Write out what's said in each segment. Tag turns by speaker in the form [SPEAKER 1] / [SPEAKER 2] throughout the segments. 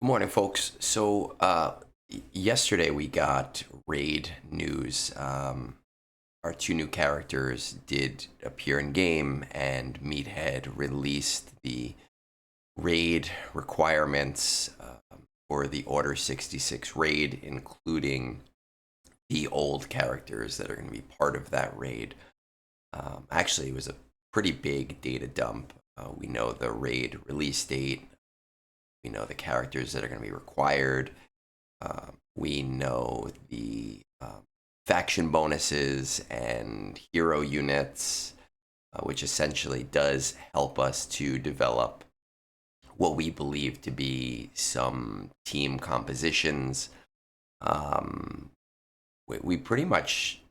[SPEAKER 1] Good morning, folks. So, yesterday we got raid news. Our two new characters did appear in game, and Meathead released the raid requirements for the Order 66 raid, including the old characters that are going to be part of that raid. Actually, it was a pretty big data dump. We know the raid release date, we know the characters that are going to be required. We know the faction bonuses and hero units, which essentially does help us to develop what we believe to be some team compositions. We pretty much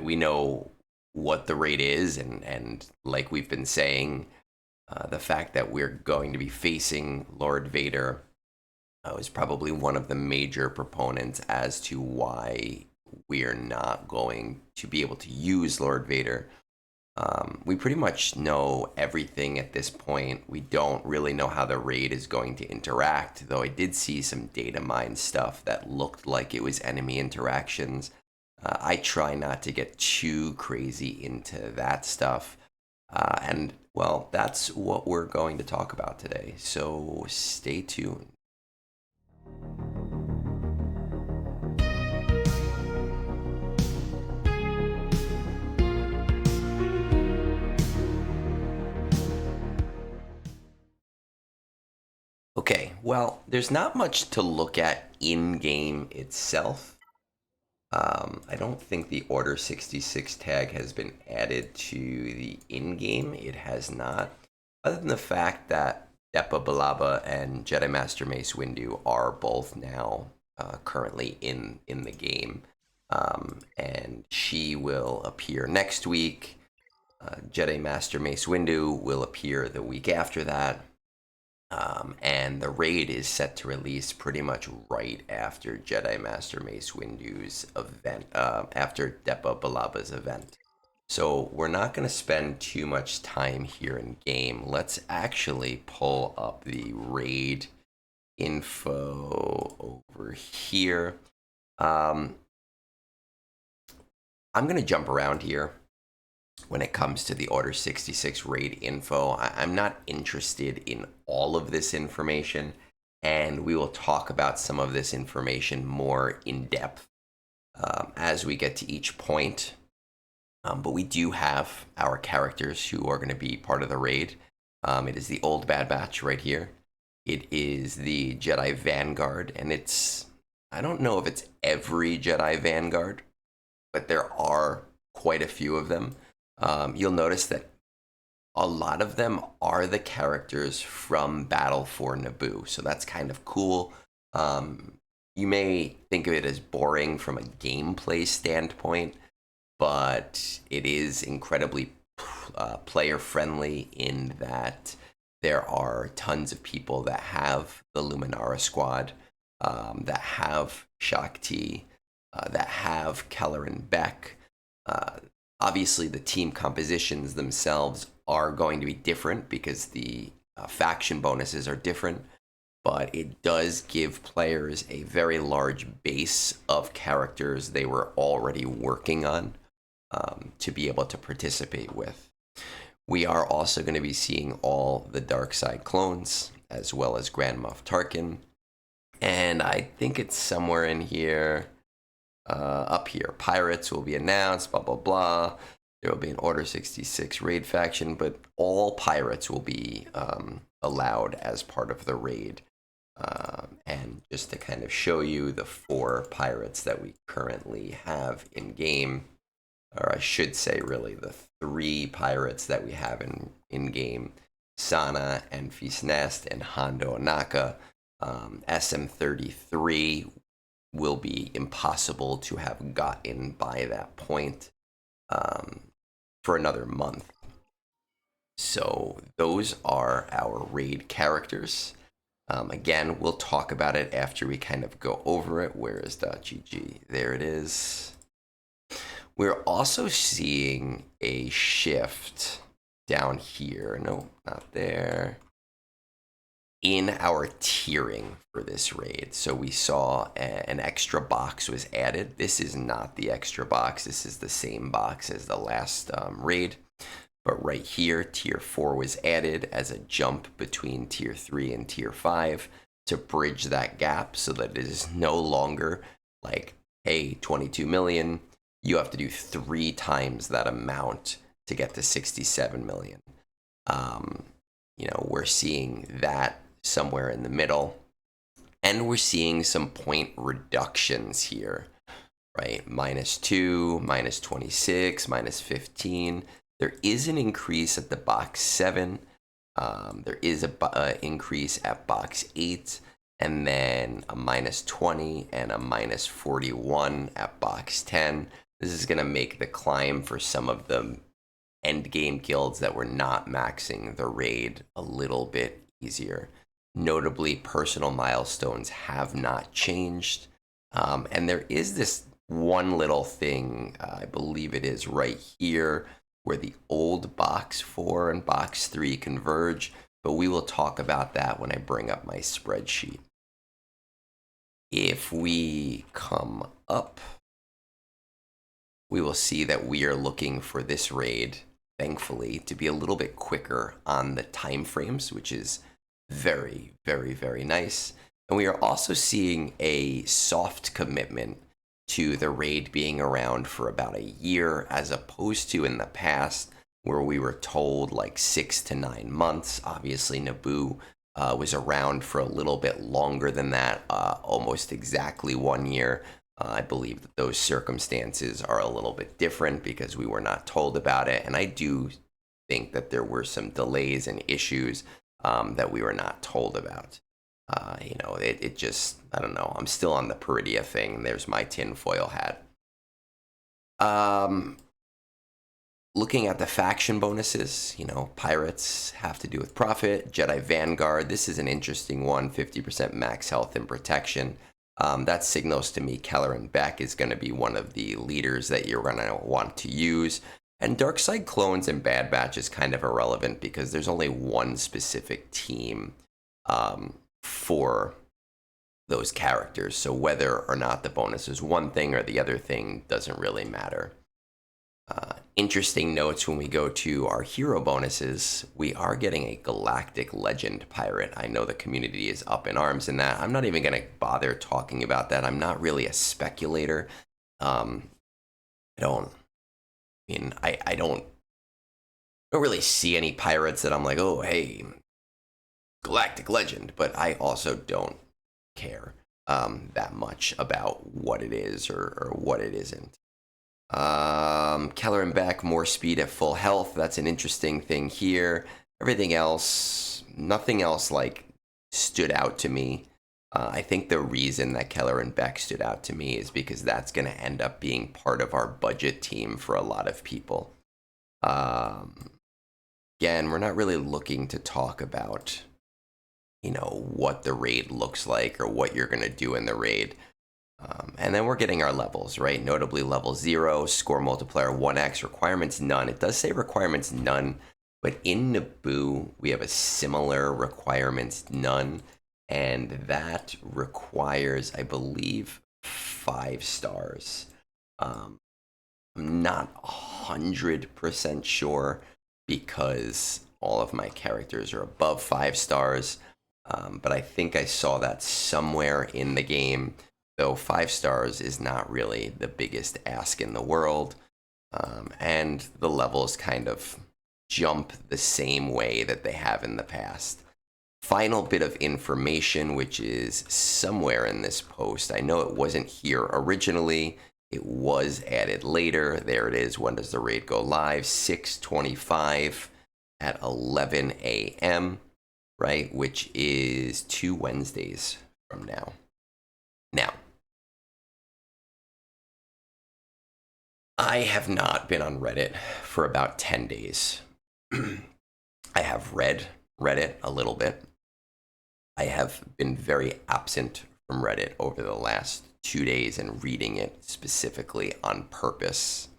[SPEAKER 1] we know what the rate is, and like we've been saying, the fact that we're going to be facing Lord Vader is probably one of the major proponents as to why we're not going to be able to use Lord Vader. We pretty much know everything at this point. We don't really know how the raid is going to interact, though I did see some data mine stuff that looked like it was enemy interactions. I try not to get too crazy into that stuff. And, well, that's what we're going to talk about today. So stay tuned. Okay, well, there's not much to look at in game itself. I don't think the Order 66 tag has been added to the in game. It has not. Other than the fact that Depa Balaba and Jedi Master Mace Windu are both now currently in the game. And she will appear next week. Jedi Master Mace Windu will appear the week after that. And the raid is set to release pretty much right after Jedi Master Mace Windu's event, after Depa Balaba's event. So we're not going to spend too much time here in game. Let's actually pull up the raid info over here. I'm going to jump around here when it comes to the Order 66 raid info. I'm not interested in all of this information, and we will talk about some of this information more in depth as we get to each point. But we do have our characters who are going to be part of the raid. It is the Old Bad Batch right here. It is the Jedi Vanguard, and I don't know if it's every Jedi Vanguard, but there are quite a few of them. You'll notice that a lot of them are the characters from Battle for Naboo, so that's kind of cool. You may think of it as boring from a gameplay standpoint, but it is incredibly player friendly in that there are tons of people that have the Luminara squad, that have Shakti, that have Kelleran Beck. Obviously, the team compositions themselves are going to be different because the faction bonuses are different, but it does give players a very large base of characters they were already working on to be able to participate with. We are also going to be seeing all the dark side clones, as well as Grand Moff Tarkin. And I think it's somewhere in here, up here. Pirates will be announced, blah, blah, blah. There will be an Order 66 raid faction, but all pirates will be allowed as part of the raid. And just to kind of show you the 4 pirates that we currently have in game, or I should say, really, the 3 pirates that we have in game: Sana and Nest and Hondo Anaka. SM-33 will be impossible to have gotten by that point for another month. So those are our raid characters. Again, we'll talk about it after we kind of go over it. Where is .gg? There it is. We're also seeing a shift down here. No, not there. in our tiering for this raid. So we saw an extra box was added. This is not the extra box. This is the same box as the last raid. But right here, tier 4 was added as a jump between tier 3 and tier 5 to bridge that gap so that it is no longer like, hey, 22 million, you have to do 3 times that amount to get to 67 million. We're seeing that somewhere in the middle, and we're seeing some point reductions here, right? -2, -26, -15. There is an increase at the box 7. There is a increase at box 8, and then a -20 and a -41 at box 10. This is going to make the climb for some of the end game guilds that were not maxing the raid a little bit easier. Notably, personal milestones have not changed. And there is this one little thing, I believe it is right here, where the old box 4 and box 3 converge, but we will talk about that when I bring up my spreadsheet. If we come up, we will see that we are looking for this raid, thankfully, to be a little bit quicker on the time frames, which is very, very, very nice. And we are also seeing a soft commitment to the raid being around for about a year, as opposed to in the past where we were told like 6 to 9 months. Obviously, Naboo was around for a little bit longer than that, almost exactly 1 year. I believe that those circumstances are a little bit different because we were not told about it. And I do think that there were some delays and issues that we were not told about. It just, I don't know. I'm still on the Peridia thing. There's my tinfoil hat. Looking at the faction bonuses, pirates have to do with profit. Jedi Vanguard, this is an interesting one. 50% max health and protection. That signals to me Kelleran Beck is going to be one of the leaders that you're going to want to use. And Dark Side Clones and Bad Batch is kind of irrelevant because there's only one specific team for those characters. So whether or not the bonus is one thing or the other thing doesn't really matter. Interesting notes when we go to our hero bonuses, we are getting a Galactic Legend pirate. I know the community is up in arms in that. I'm not even going to bother talking about that. I'm not really a speculator. I don't really see any pirates that I'm like, oh, hey, Galactic Legend, but I also don't care that much about what it is or what it isn't. Kelleran Beck, more speed at full health. That's an interesting thing here. Everything else, nothing else like stood out to me. I think the reason that Kelleran Beck stood out to me is because that's going to end up being part of our budget team for a lot of people. Again, we're not really looking to talk about, what the raid looks like or what you're going to do in the raid. And then we're getting our levels, right? Notably level 0, score multiplier 1x, requirements none. It does say requirements none, but in Naboo, we have a similar requirements none. And that requires, I believe, 5 stars. I'm not 100% sure because all of my characters are above 5 stars. But I think I saw that somewhere in the game. Though 5 stars is not really the biggest ask in the world. And the levels kind of jump the same way that they have in the past. Final bit of information, which is somewhere in this post. I know it wasn't here originally. It was added later. There it is. When does the raid go live? 6:25 at 11 a.m., right? Which is 2 Wednesdays from now. Now, I have not been on Reddit for about 10 days. I have read Reddit a little bit. I have been very absent from Reddit over the last 2 days and reading it specifically on purpose.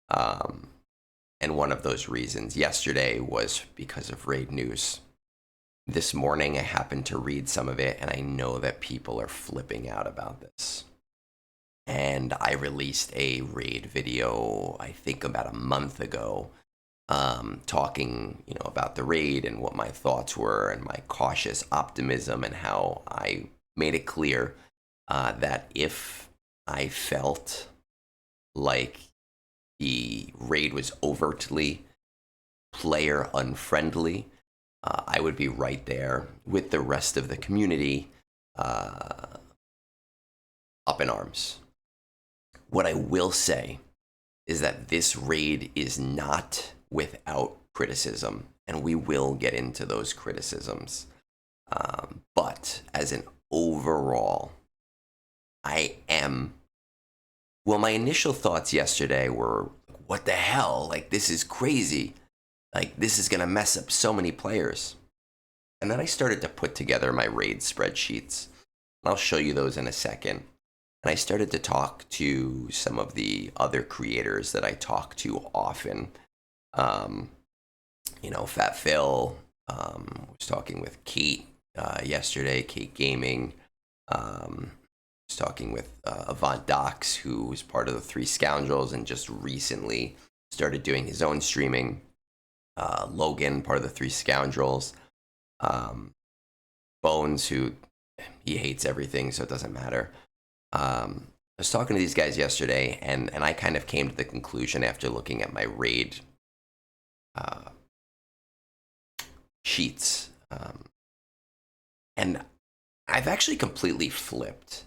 [SPEAKER 1] And one of those reasons yesterday was because of raid news. this morning I happened to read some of it, and I know that people are flipping out about this. And I released a raid video, I think about a month ago, talking, about the raid and what my thoughts were and my cautious optimism, and how I made it clear that if I felt like the raid was overtly player unfriendly, I would be right there with the rest of the community, up in arms. What I will say is that this raid is not without criticism, and we will get into those criticisms. But as an overall, my initial thoughts yesterday were, what the hell? Like, this is crazy. Like, this is going to mess up so many players. And then I started to put together my raid spreadsheets. I'll show you those in a second. And I started to talk to some of the other creators that I talk to often. Fat Phil, was talking with Kate yesterday, Kate Gaming. Was talking with Avant Docs, who was part of the Three Scoundrels and just recently started doing his own streaming. Logan, part of the Three Scoundrels. Bones, who he hates everything, so it doesn't matter. I was talking to these guys yesterday, and I kind of came to the conclusion after looking at my raid sheets. And I've actually completely flipped.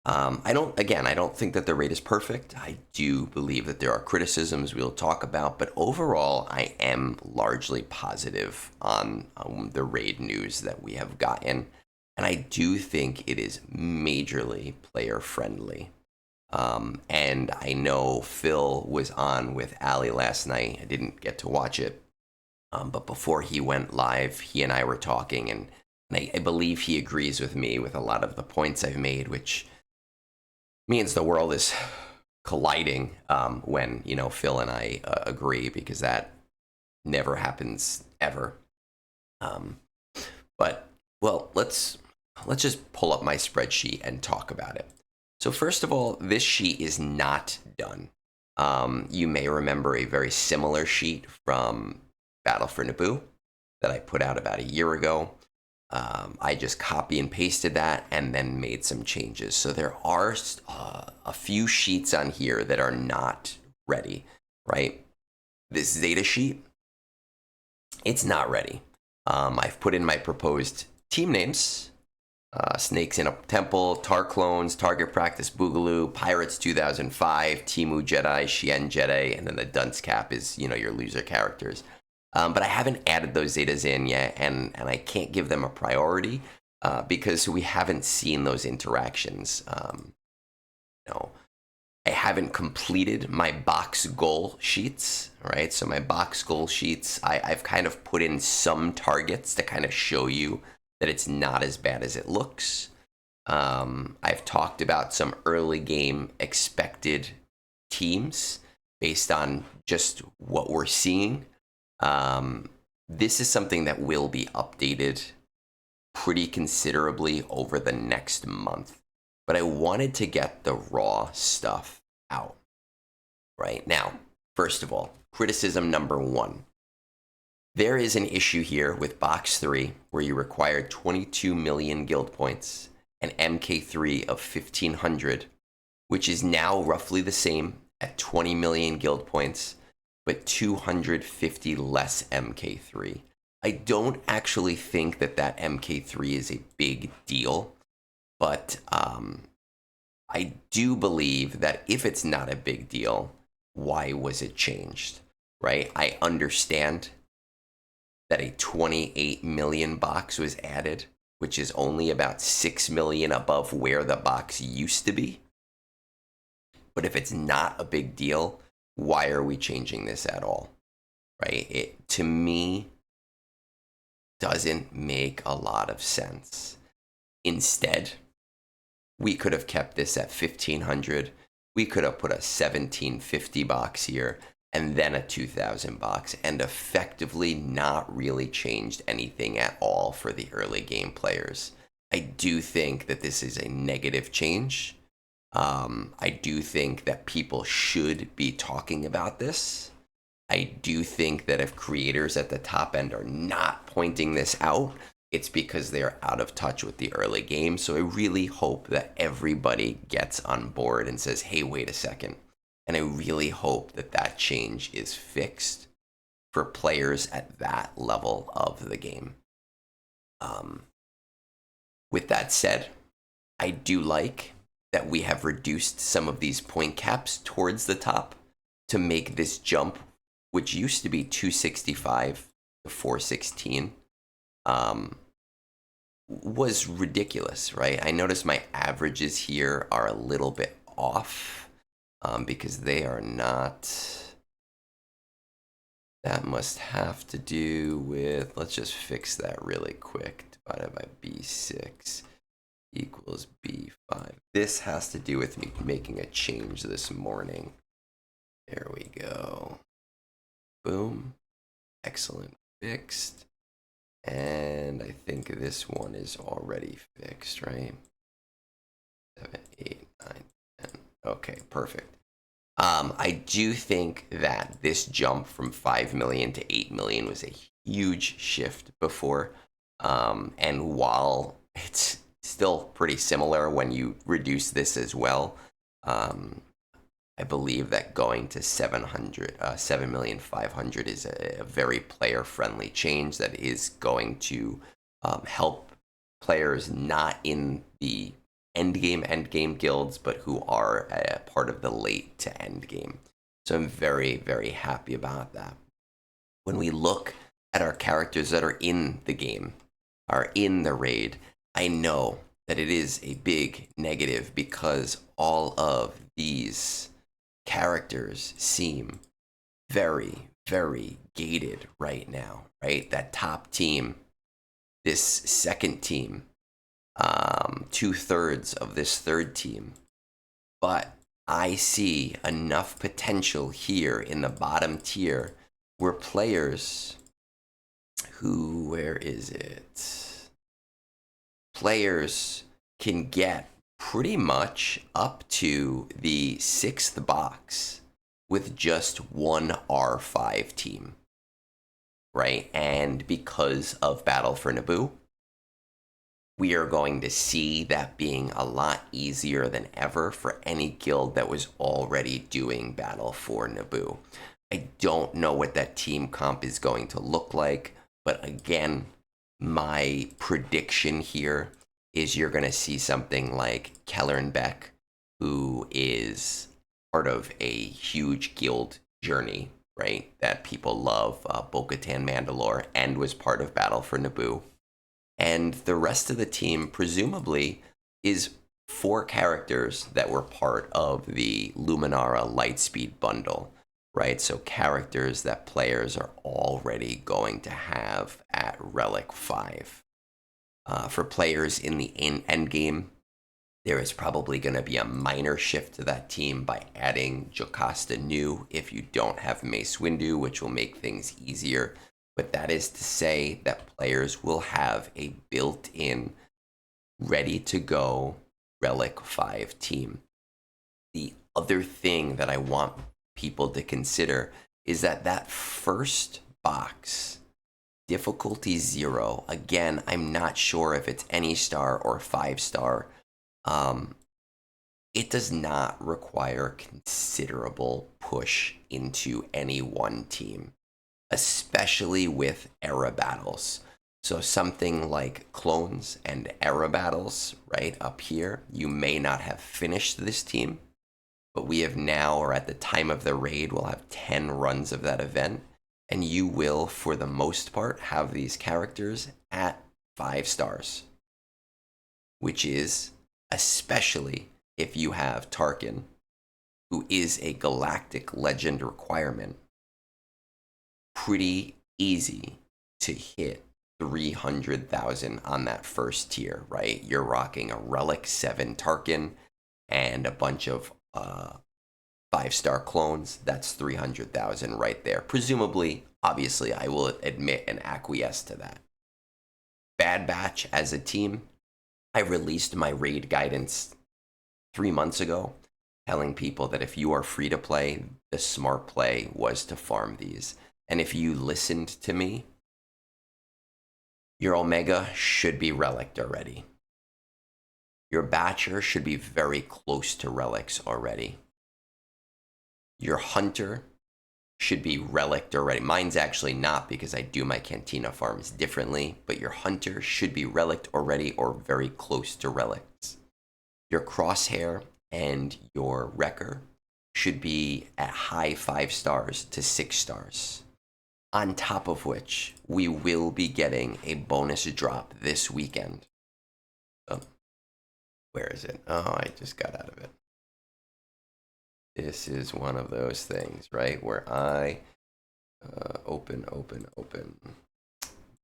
[SPEAKER 1] I don't think that the raid is perfect. I do believe that there are criticisms we'll talk about, but overall, I am largely positive on the raid news that we have gotten. And I do think it is majorly player friendly. And I know Phil was on with Ali last night. I didn't get to watch it. But before he went live, he and I were talking, and I believe he agrees with me with a lot of the points I've made, which means the world is colliding when, Phil and I agree, because that never happens ever. Let's just pull up my spreadsheet and talk about it. So first of all, this sheet is not done. You may remember a very similar sheet from Battle for Naboo that I put out about a year ago. I just copy and pasted that and then made some changes. So there are a few sheets on here that are not ready, right? This Zeta sheet, it's not ready. I've put in my proposed team names. Snakes in a Temple, Tar Clones, Target Practice Boogaloo, Pirates 2005, Timu Jedi, Shien Jedi, and then the dunce cap is, your loser characters. But I haven't added those Zetas in yet, and I can't give them a priority because we haven't seen those interactions. I haven't completed my box goal sheets, right? So my box goal sheets, I've kind of put in some targets to kind of show you that it's not as bad as it looks. I've talked about some early game expected teams based on just what we're seeing. This is something that will be updated pretty considerably over the next month. But I wanted to get the raw stuff out. Right now, first of all, criticism number one. There is an issue here with Box 3 where you required 22 million guild points and MK3 of 1,500, which is now roughly the same at 20 million guild points, but 250 less MK3. I don't actually think that MK3 is a big deal, but I do believe that if it's not a big deal, why was it changed, right? I understand that a 28 million box was added, which is only about 6 million above where the box used to be. But if it's not a big deal, why are we changing this at all, right? It, to me, doesn't make a lot of sense. Instead, we could have kept this at 1,500. We could have put a 1,750 box here, and then a 2000 box, and effectively not really changed anything at all for the early game players. I do think that this is a negative change. I do think that people should be talking about this. I do think that if creators at the top end are not pointing this out, it's because they're out of touch with the early game. So I really hope that everybody gets on board and says, hey, wait a second. And I really hope that that change is fixed for players at that level of the game. With that said, I do like that we have reduced some of these point caps towards the top to make this jump, which used to be 265 to 416, was ridiculous, right? I notice my averages here are a little bit off because they are not. That must have to do with, let's just fix that really quick. Divided by B6 equals B5. This has to do with me making a change this morning. There we go. Boom. Excellent. Fixed. And I think this one is already fixed, right? 7, 8, 9, 10. Okay, perfect. I do think that this jump from 5 million to 8 million was a huge shift before. And while it's still pretty similar when you reduce this as well, I believe that going to 7,500,000 is a very player-friendly change that is going to help players not in the endgame guilds, but who are a part of the late to endgame. So I'm very, very happy about that. When we look at our characters that are in the game, are in the raid, I know that it is a big negative because all of these characters seem very, very gated right now, right? That top team, this second team, 2/3 of this third team. But I see enough potential here in the bottom tier where players who, where is it? Players can get pretty much up to the 6th box with just one R5 team, right? And because of Battle for Naboo, we are going to see that being a lot easier than ever for any guild that was already doing Battle for Naboo. I don't know what that team comp is going to look like, but again, my prediction here is you're going to see something like Kellerbeck, who is part of a huge guild journey, right? That people love, Bo-Katan Mandalore, and was part of Battle for Naboo. And the rest of the team, presumably, is 4 characters that were part of the Luminara Lightspeed bundle, right? So characters that players are already going to have at Relic 5. For players in the end game, there is probably going to be a minor shift to that team by adding Jocasta Nu if you don't have Mace Windu, which will make things easier. But that is to say that players will have a built-in, ready-to-go Relic 5 team. The other thing that I want people to consider is that that first box, difficulty 0, again, I'm not sure if it's any star or 5-star. It does not require considerable push into any one team, especially with era battles. So something like clones and era battles, right up here, you may not have finished this team, but we have now, or at the time of the raid, we'll have 10 runs of that event, and you will, for the most part, have these characters at 5 stars, which is, especially if you have Tarkin, who is a galactic legend requirement, pretty easy to hit 300,000 on that first tier, right? You're rocking a Relic 7 Tarkin and a bunch of 5-star clones. That's 300,000 right there. Presumably, obviously, I will admit and acquiesce to that. Bad Batch as a team, I released my raid guidance 3 months ago, telling people that if you are free to play, the smart play was to farm these. And if you listened to me, your Omega should be relicked already. Your Batcher should be very close to relics already. Your Hunter should be relicked already. Mine's actually not, because I do my Cantina farms differently, but your Hunter should be relicked already or very close to relics. Your Crosshair and your Wrecker should be at high 5 stars to 6 stars. On top of which, we will be getting a bonus drop this weekend. Oh, where is it? Oh, I just got out of it. This is one of those things, right? Where I open.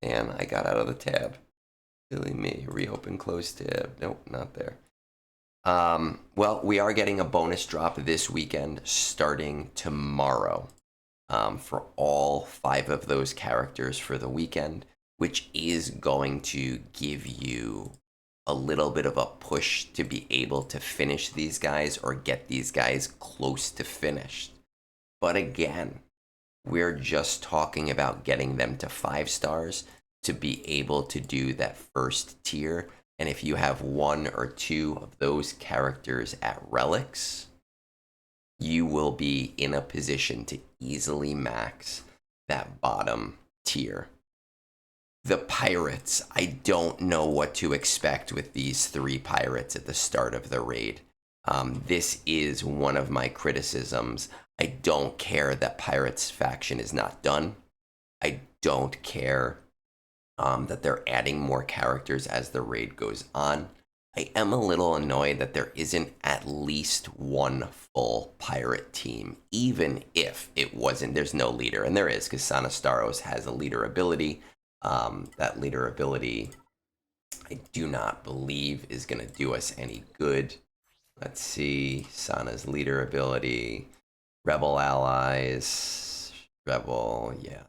[SPEAKER 1] And I got out of the tab. Silly me. Reopen, close tab. Nope, not there. Well, we are getting a bonus drop this weekend starting tomorrow for all 5 of those characters for the weekend, which is going to give you a little bit of a push to be able to finish these guys or get these guys close to finished. But again, we're just talking about getting them to 5 stars to be able to do that first tier. And if you have 1 or 2 of those characters at relics, you will be in a position to easily max that bottom tier. The pirates, I don't know what to expect with these 3 pirates at the start of the raid. This is one of my criticisms. I don't care that Pirates faction is not done. I don't care that they're adding more characters as the raid goes on. I am a little annoyed that there isn't at least one full pirate team, even if it wasn't, there's no leader, and there is, because Sanastaros has a leader ability. That leader ability, I do not believe is going to do us any good. Let's see, Sana's leader ability, Rebel allies, Rebel, yeah.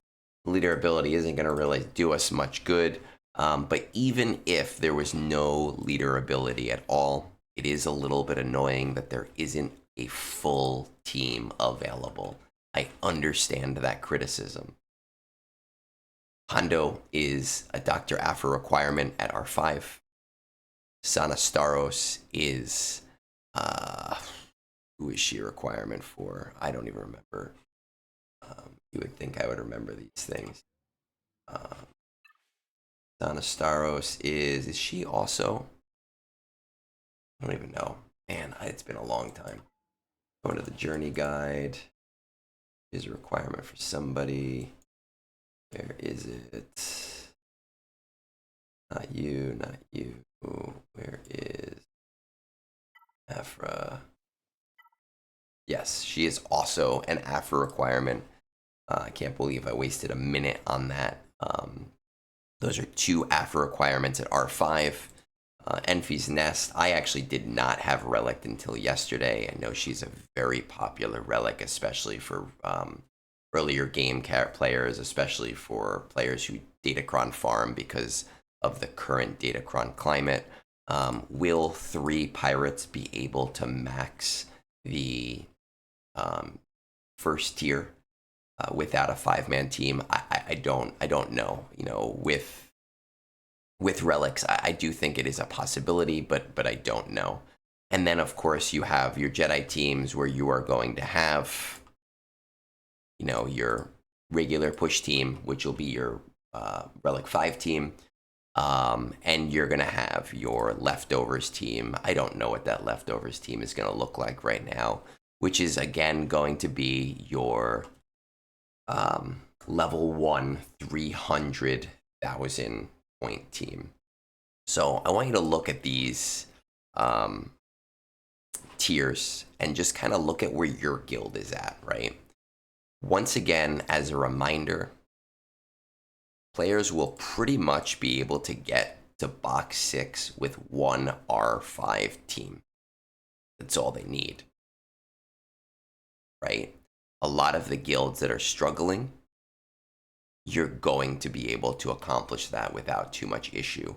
[SPEAKER 1] Leader ability isn't going to really do us much good. But even if there was no leader ability at all, it is a little bit annoying that there isn't a full team available. I understand that criticism. Hondo is a Dr. Aphra requirement at R5. Sanastaros is, who is she a requirement for? I don't even remember. You would think I would remember these things. Sanastaros is she also? I don't even know. Man, it's been a long time. Going to the journey guide. Is a requirement for somebody. Where is it? Not you, not you. Where is Aphra? Yes, she is also an Aphra requirement. I can't believe I wasted a minute on that. Those are 2 Aphra requirements at R5. Enfi's Nest, I actually did not have Relic until yesterday. I know she's a very popular Relic, especially for earlier game players, especially for players who Datacron farm because of the current Datacron climate. Will 3 pirates be able to max the first tier without a 5-man team? I don't know. You know, with relics, I do think it is a possibility, but I don't know. And then of course you have your Jedi teams where you are going to have, you know, your regular push team, which will be your Relic 5 team. And you're going to have your leftovers team. I don't know what that leftovers team is going to look like right now, which is again going to be your level 1 300,000 point team. So I want you to look at these tiers and just kind of look at where your guild is at, right? Once again, as a reminder, players will pretty much be able to get to box 6 with 1 R5 team. That's all they need. right? A lot of the guilds that are struggling, you're going to be able to accomplish that without too much issue.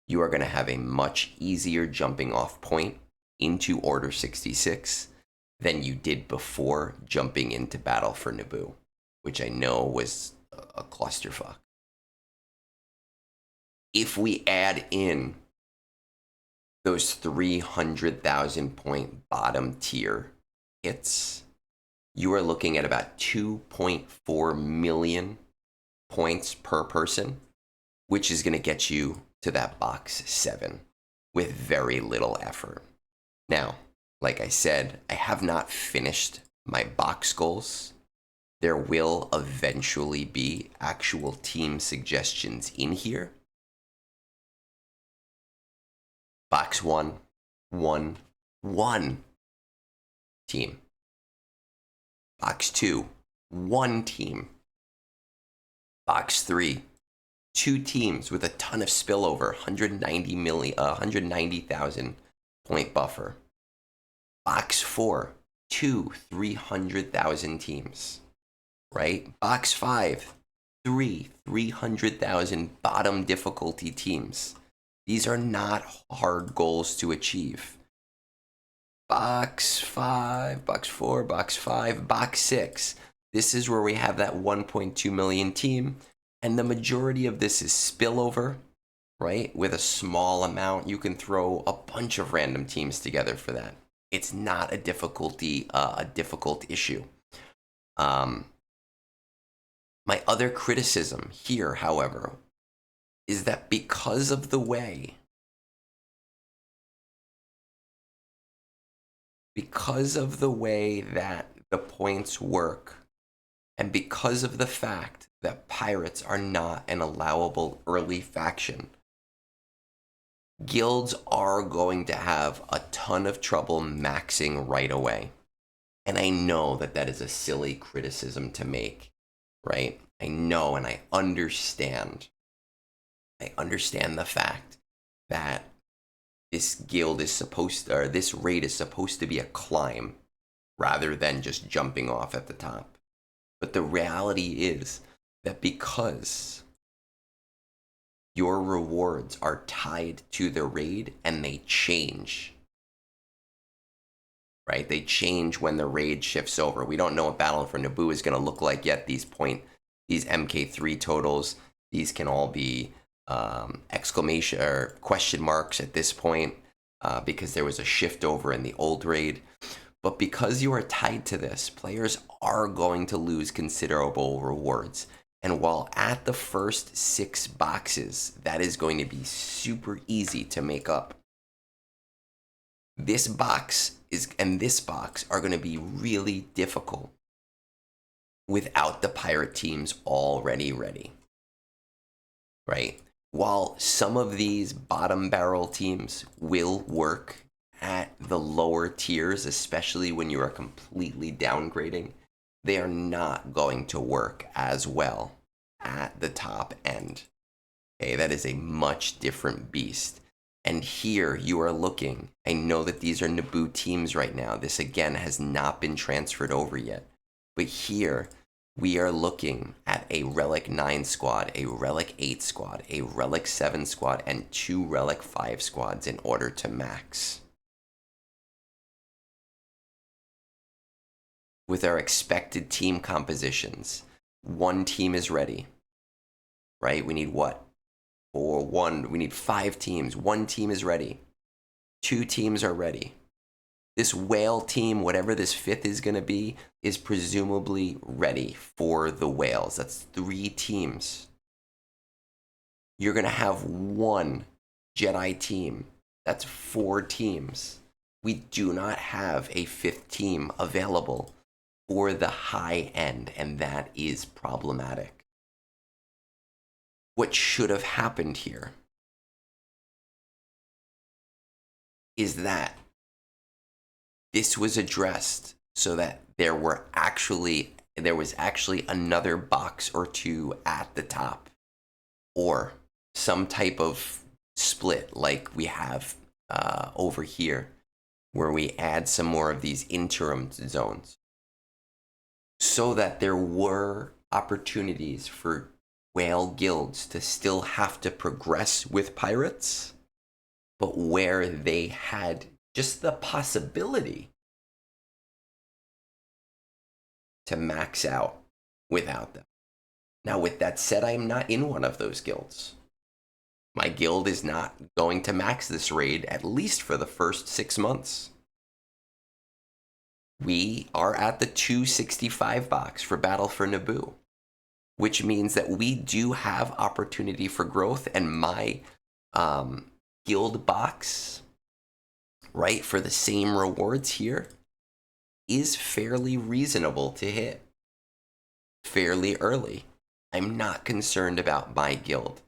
[SPEAKER 1] You are going to have a much easier jumping off point into Order 66 than you did before jumping into Battle for Naboo, which I know was a clusterfuck. If we add in those 300,000 point bottom tier hits, you are looking at about 2.4 million points per person, which is going to get you to that box 7 with very little effort. Now, like I said, I have not finished my box goals. There will eventually be actual team suggestions in here. Box 1, 1 team. Box 2, 1 team. Box 3, 2 teams with a ton of spillover, 190,000 point buffer. Box 4, 2 300,000 teams, right? Box 5, 300,000 bottom difficulty teams. These are not hard goals to achieve. Box 5, box 4, box 5, box 6. This is where we have that 1.2 million team, and the majority of this is spillover, right? With a small amount, you can throw a bunch of random teams together for that. It's not a difficult issue. My other criticism here, however, is that because of the way that the points work, and because of the fact that pirates are not an allowable early faction, guilds are going to have a ton of trouble maxing right away. And I know that that is a silly criticism to make, right? I know, and I understand. I understand the fact that this guild is supposed to, or this raid is supposed to be a climb rather than just jumping off at the top. But the reality is that because your rewards are tied to the raid and they change, right? They change when the raid shifts over. We don't know what Battle for Naboo is going to look like yet. These MK3 totals, these can all be exclamation or question marks at this point because there was a shift over in the old raid. But because you are tied to this, players are going to lose considerable rewards. And while at the first 6 boxes, that is going to be super easy to make up, this box and this box are going to be really difficult without the pirate teams already ready, right? While some of these bottom barrel teams will work at the lower tiers, especially when you are completely downgrading, they are not going to work as well at the top end. Okay, that is a much different beast. And here you are looking, I know that these are Naboo teams right now. This again has not been transferred over yet. But here we are looking at a Relic 9 squad, a Relic 8 squad, a Relic 7 squad, and 2 Relic 5 squads in order to max. With our expected team compositions, 1 team is ready, right? We need what? We need 5 teams. 1 team is ready. 2 teams are ready. This whale team, whatever this 5th is going to be, is presumably ready for the whales. That's 3 teams. You're going to have 1 Jedi team. That's 4 teams. We do not have a 5th team available for the high end, and that is problematic. What should have happened here is that this was addressed so that there was actually another box or 2 at the top, or some type of split like we have over here, where we add some more of these interim zones. so that there were opportunities for whale guilds to still have to progress with pirates, but where they had just the possibility to max out without them. Now, with that said, I am not in one of those guilds. My guild is not going to max this raid, at least for the first 6 months. We are at the 265 box for Battle for Naboo, which means that we do have opportunity for growth, and my guild box, right, for the same rewards here is fairly reasonable to hit fairly early. I'm not concerned about my guild.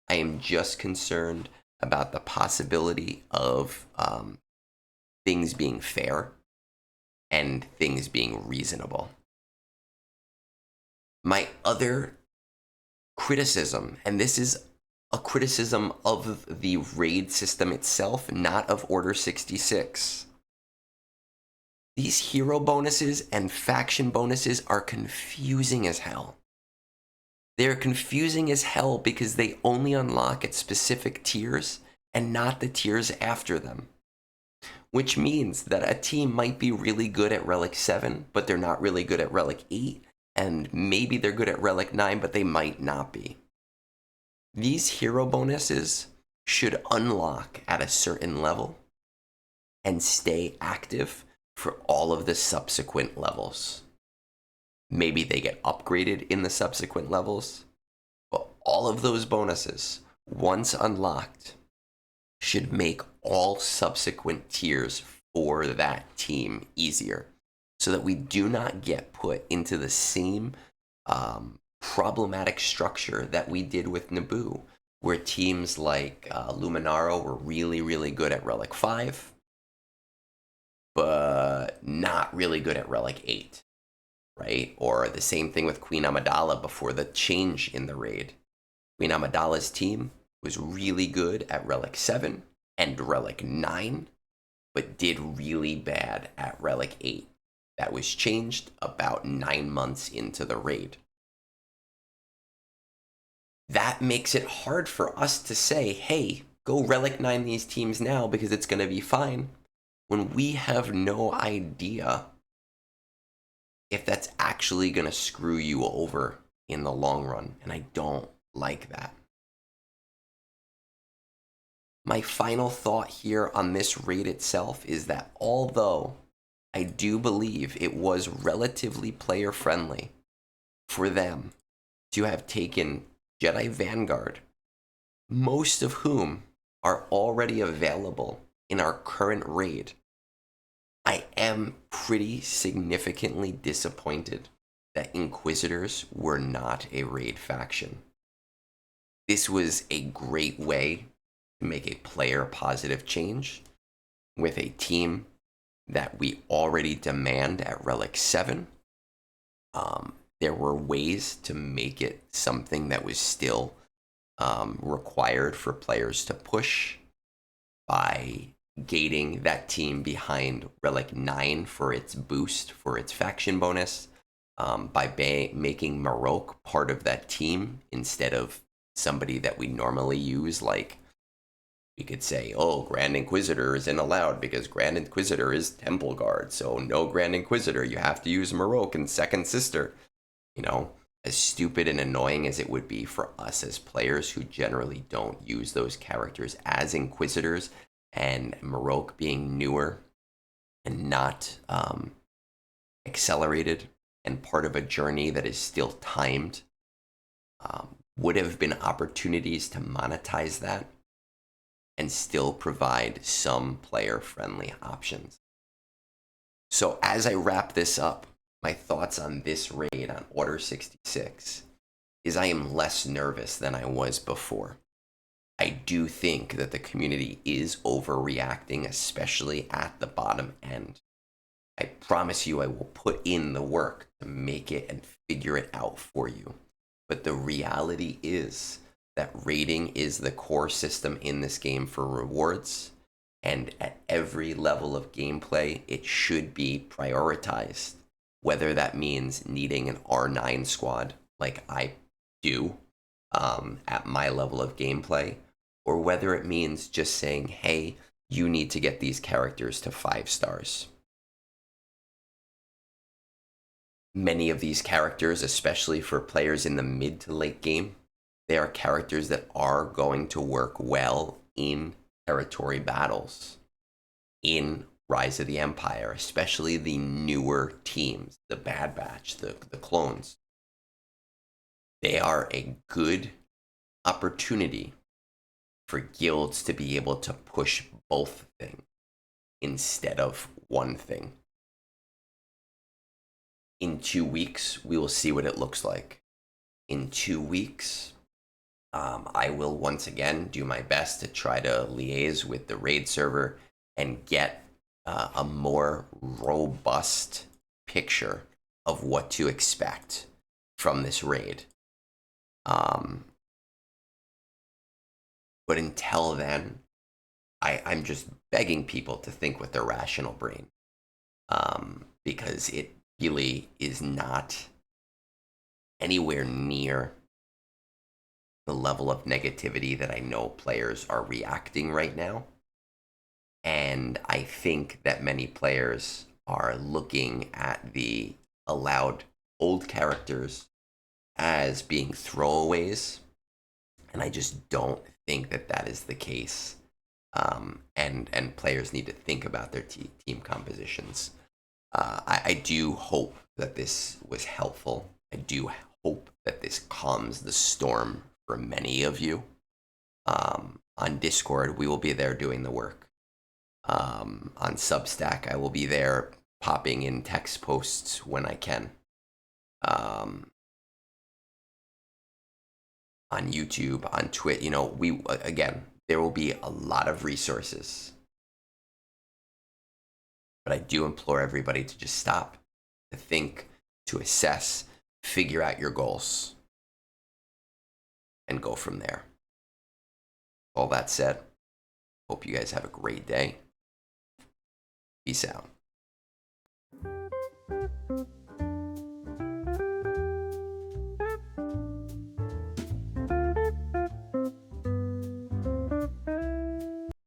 [SPEAKER 1] I am just concerned about the possibility of things being fair and things being reasonable. My other criticism, and this is a criticism of the raid system itself, not of Order 66. These hero bonuses and faction bonuses are confusing as hell. They're confusing as hell because they only unlock at specific tiers and not the tiers after them. Which means that a team might be really good at Relic 7, but they're not really good at Relic 8, and maybe they're good at Relic 9, but they might not be. These hero bonuses should unlock at a certain level and stay active for all of the subsequent levels. Maybe they get upgraded in the subsequent levels, but all of those bonuses, once unlocked, should make all subsequent tiers for that team easier, so that we do not get put into the same problematic structure that we did with Naboo, where teams like Luminaro were really, really good at Relic 5, but not really good at Relic 8, right? Or the same thing with Queen Amidala before the change in the raid. Queen Amidala's team was really good at Relic 7 and Relic 9, but did really bad at Relic 8. That was changed about 9 months into the raid. That makes it hard for us to say, hey, go Relic 9 these teams now because it's going to be fine, when we have no idea if that's actually going to screw you over in the long run. And I don't like that. My final thought here on this raid itself is that although I do believe it was relatively player friendly for them to have taken Jedi Vanguard, most of whom are already available in our current raid, I am pretty significantly disappointed that Inquisitors were not a raid faction. This was a great way to make a player positive change with a team that we already demand at Relic 7. There were ways to make it something that was still required for players to push by gating that team behind Relic 9 for its boost, for its faction bonus, by making Marok part of that team instead of somebody that we normally use. Like, we could say, oh, Grand Inquisitor isn't allowed because Grand Inquisitor is Temple Guard, so no Grand Inquisitor, you have to use Marok and Second Sister. You know, as stupid and annoying as it would be for us as players who generally don't use those characters as Inquisitors, and Marok being newer and not accelerated and part of a journey that is still timed, would have been opportunities to monetize that and still provide some player-friendly options. So as I wrap this up, my thoughts on this raid on Order 66 is I am less nervous than I was before. I do think that the community is overreacting, especially at the bottom end. I promise you I will put in the work to make it and figure it out for you. But the reality is that raiding is the core system in this game for rewards, and at every level of gameplay, it should be prioritized. whether that means needing an R9 squad like I do at my level of gameplay, or whether it means just saying, hey, you need to get these characters to 5 stars. Many of these characters, especially for players in the mid to late game, they are characters that are going to work well in territory battles, in Rise of the Empire, especially the newer teams, the Bad Batch, the clones. They are a good opportunity for guilds to be able to push both things instead of one thing. In 2 weeks, we will see what it looks like. In 2 weeks, I will once again do my best to try to liaise with the raid server and get a more robust picture of what to expect from this raid. But until then, I'm just begging people to think with their rational brain, because it really is not anywhere near the level of negativity that I know players are reacting right now. And I think that many players are looking at the allowed old characters as being throwaways. And I just don't think that that is the case. And players need to think about their team compositions. I do hope that this was helpful. I do hope that this calms the storm for many of you. On Discord, we will be there doing the work. On Substack, I will be there popping in text posts when I can. On YouTube, on Twitch, there will be a lot of resources. But I do implore everybody to just stop, to think, to assess, figure out your goals, and go from there. All that said, hope you guys have a great day. Peace out.